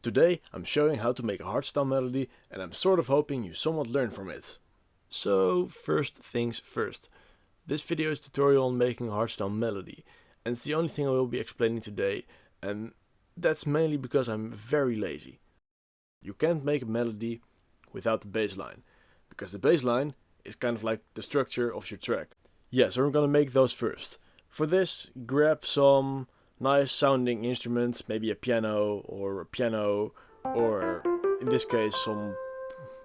Today I'm showing how to make a hardstyle melody and I'm sort of hoping you somewhat learn from it. So first things first. This video is a tutorial on making a hardstyle melody and it's the only thing I will be explaining today, and that's mainly because I'm very lazy. You can't make a melody without the bass line, because the bass line is kind of like the structure of your track. Yeah, so we're gonna make those first. For this, grab some nice sounding instruments, maybe a piano, or in this case some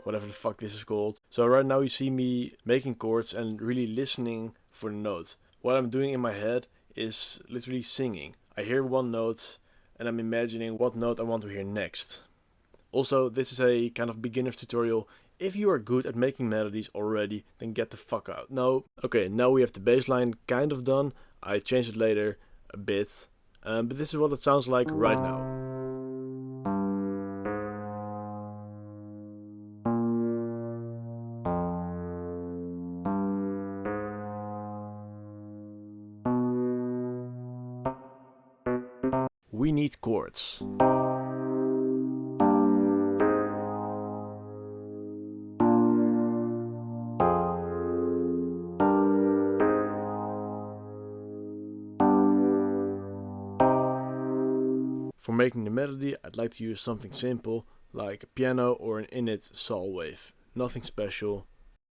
whatever the fuck this is called. So right now you see me making chords and really listening for the notes. What I'm doing in my head is literally singing. I hear one note and I'm imagining what note I want to hear next. Also, this is a kind of beginner's tutorial. If you are good at making melodies already, then get the fuck out. No. Okay, now we have the bass line kind of done. I changed it later a bit, but this is what it sounds like right now. We need chords. For making the melody, I'd like to use something simple, like a piano or an init saw wave. Nothing special.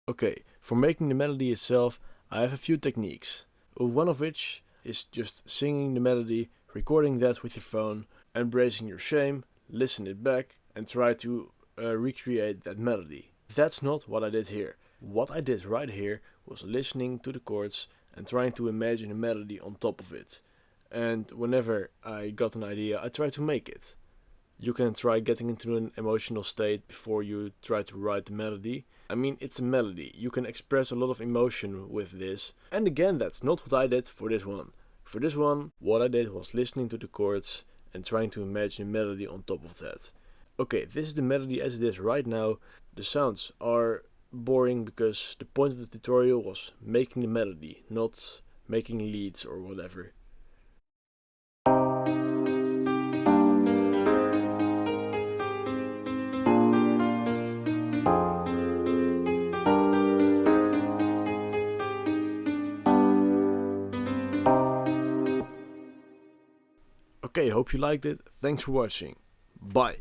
Okay, for making the melody itself, I have a few techniques. One of which is just singing the melody, recording that with your phone, embracing your shame, listen it back, and try to recreate that melody. That's not what I did here. What I did right here was listening to the chords and trying to imagine a melody on top of it. And whenever I got an idea, I tried to make it. You can try getting into an emotional state before you try to write the melody. I mean, it's a melody. You can express a lot of emotion with this. And again, that's not what I did for this one. For this one, what I did was listening to the chords and trying to imagine a melody on top of that. Okay, this is the melody as it is right now. The sounds are boring because the point of the tutorial was making the melody, not making leads or whatever. Okay, hope you liked it. Thanks for watching. Bye.